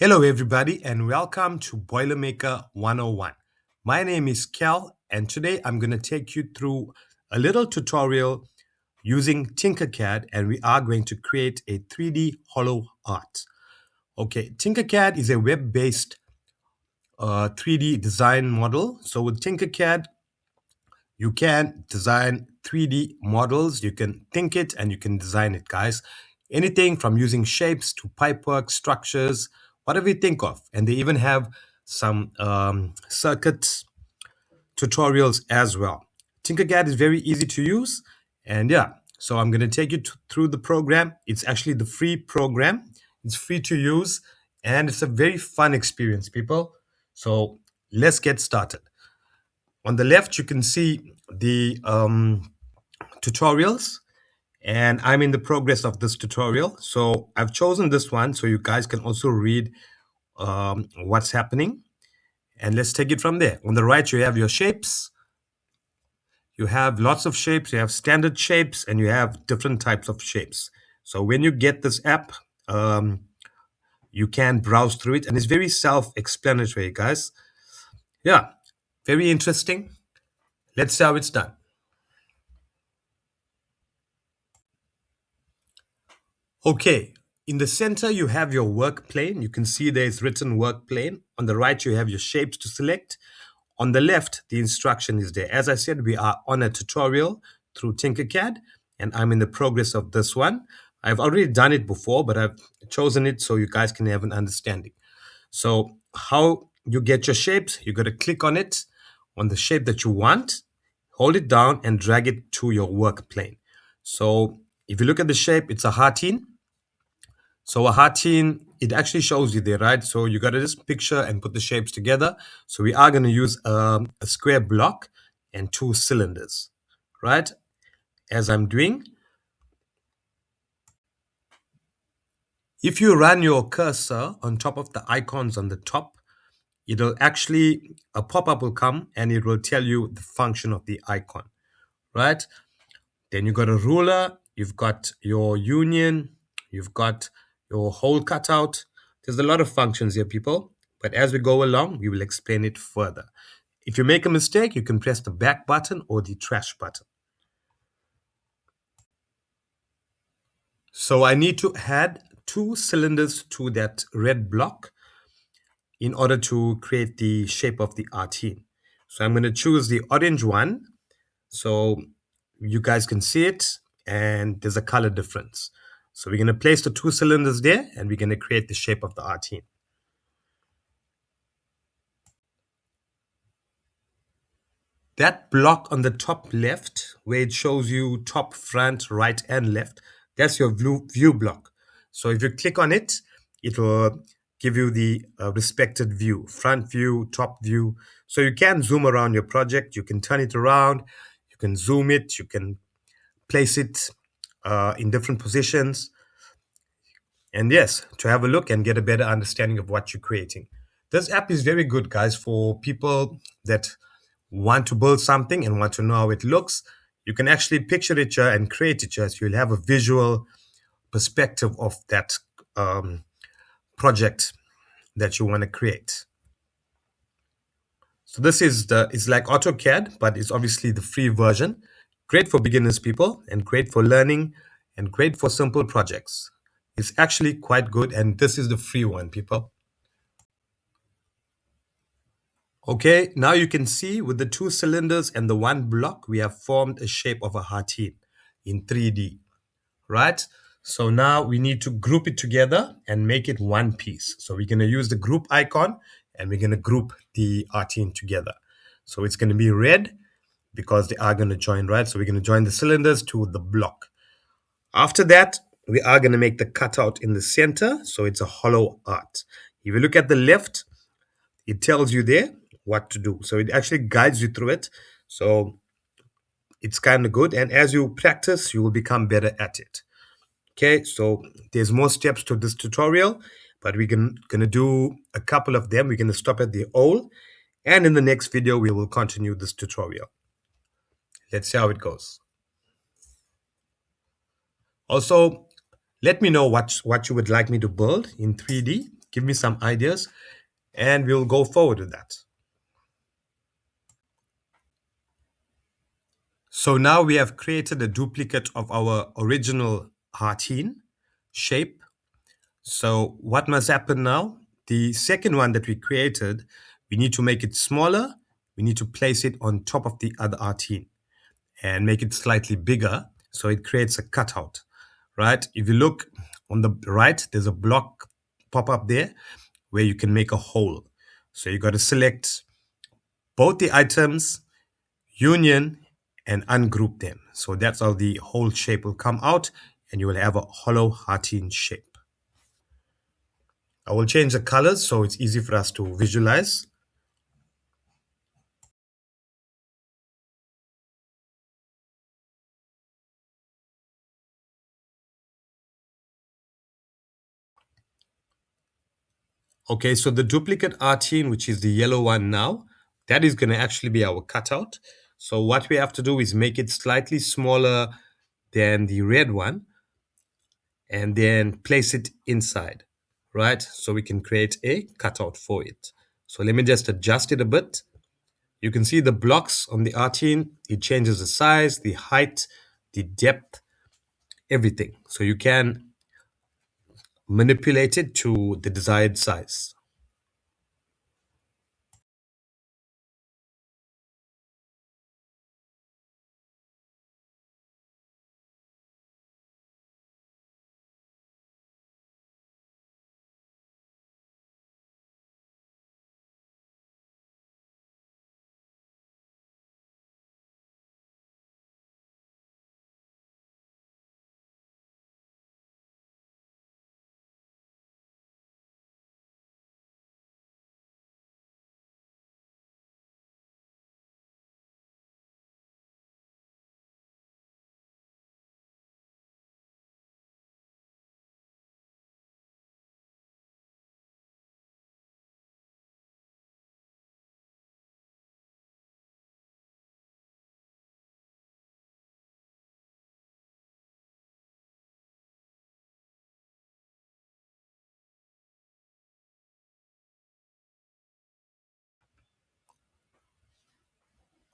Hello, everybody, and welcome to Boilermaker 101. My name is Kal, and today I'm going to take you through a little tutorial using Tinkercad, and we are going to create a 3D hollow art. Okay, Tinkercad is a web-based 3D design model. So with Tinkercad, you can design 3D models, you can think it, and you can design it, guys. Anything from using shapes to pipework, structures, whatever you think of. And they even have some circuit tutorials as well. Tinkercad is very easy to use. And yeah, so I'm going to take you through the program. It's actually the free program. It's free to use. And it's a very fun experience, people. So let's get started. On the left, you can see the tutorials, and I'm in the progress of this tutorial. So I've chosen this one so you guys can also read what's happening. And let's take it from there. On the right, you have your shapes. You have lots of shapes. You have standard shapes, and you have different types of shapes. So when you get this app, you can browse through it, and it's very self-explanatory, guys. Yeah, very interesting. Let's see how it's done. Okay, in the center, you have your work plane. You can see there's written work plane. On the right, you have your shapes to select. On the left, the instruction is there. As I said, we are on a tutorial through Tinkercad, and I'm in the progress of this one. I've already done it before, but I've chosen it so you guys can have an understanding. So how you get your shapes, you got to click on it, on the shape that you want, hold it down and drag it to your work plane. So if you look at the shape, it's a heartine. So a heartine, it actually shows you there, right? So you got to just picture and put the shapes together. So we are going to use a square block and two cylinders, right? As I'm doing. If you run your cursor on top of the icons on the top, it'll actually, a pop-up will come and it will tell you the function of the icon, right? Then you've got a ruler, you've got your union, you've got your hole cutout. There's a lot of functions here, people. But as we go along, we will explain it further. If you make a mistake, you can press the back button or the trash button. So I need to add two cylinders to that red block in order to create the shape of the heartine. So I'm going to choose the orange one so you guys can see it, and there's a color difference. So we're going to place the two cylinders there, and we're going to create the shape of the heartine. That block on the top left, where it shows you top, front, right, and left, that's your view block. So if you click on it, it will give you the respected view, front view, top view. So you can zoom around your project, you can turn it around, you can zoom it, you can place it in different positions. And yes, to have a look and get a better understanding of what you're creating. This app is very good, guys, for people that want to build something and want to know how it looks. You can actually picture it here and create it here, so you'll have a visual perspective of that project that you want to create. So this is it's like AutoCAD, but it's obviously the free version. Great for beginners, people, and great for learning, and great for simple projects. It's actually quite good, and this is the free one, people. Okay, now you can see with the two cylinders and the one block, we have formed a shape of a heartine in 3D, right? So now we need to group it together and make it one piece. So we're going to use the group icon and we're going to group the heartine together. So it's going to be red because they are going to join, right? So we're going to join the cylinders to the block. After that, we are going to make the cutout in the center. So it's a hollow art. If you look at the left, it tells you there what to do. So it actually guides you through it. So it's kind of good. And as you practice, you will become better at it. Okay, so there's more steps to this tutorial, but we're going to do a couple of them. We're going to stop at the O, and in the next video, we will continue this tutorial. Let's see how it goes. Also, let me know what you would like me to build in 3D. give me some ideas, and we'll go forward with that. So now we have created a duplicate of our original heartine shape. So what must happen now? The second one that we created, we need to make it smaller. We need to place it on top of the other heartine and make it slightly bigger so it creates a cutout, right? If you look on the right, there's a block pop up there where you can make a hole. So you got to select both the items, union, and ungroup them. So that's how the whole shape will come out, and you will have a hollow heartine shape. I will change the colors so it's easy for us to visualize. Okay, so the duplicate heartine, which is the yellow one now, that is going to actually be our cutout. So what we have to do is make it slightly smaller than the red one and then place it inside, right? So we can create a cutout for it. So let me just adjust it a bit. You can see the blocks on the heartine. It changes the size, the height, the depth, everything. So you can manipulate it to the desired size.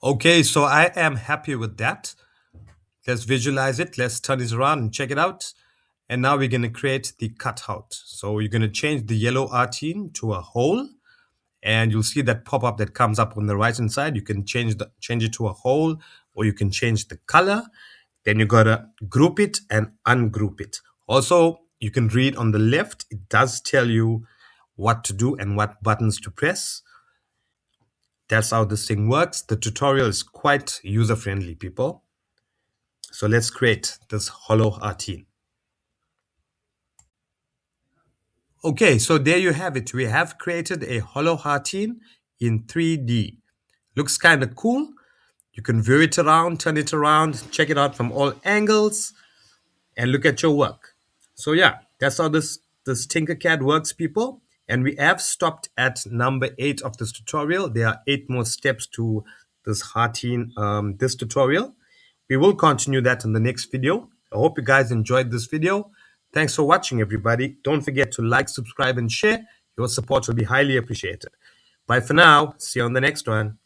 Okay, so I am happy with that. Let's visualize it. Let's turn this around and check it out. And now we're going to create the cutout. So you're going to change the yellow heartine to a hole. And you'll see that pop-up that comes up on the right-hand side. You can change it to a hole, or you can change the color. Then you got to group it and ungroup it. Also, you can read on the left. It does tell you what to do and what buttons to press. That's how this thing works. The tutorial is quite user-friendly, people. So let's create this hollow heartine. Okay, so there you have it. We have created a hollow heartine in 3D. Looks kind of cool. You can view it around, turn it around, check it out from all angles, and look at your work. So yeah, that's how this Tinkercad works, people. And we have stopped at number 8 of this tutorial. There are 8 more steps to this heartine, this tutorial. We will continue that in the next video. I hope you guys enjoyed this video. Thanks for watching, everybody. Don't forget to like, subscribe, and share. Your support will be highly appreciated. Bye for now. See you on the next one.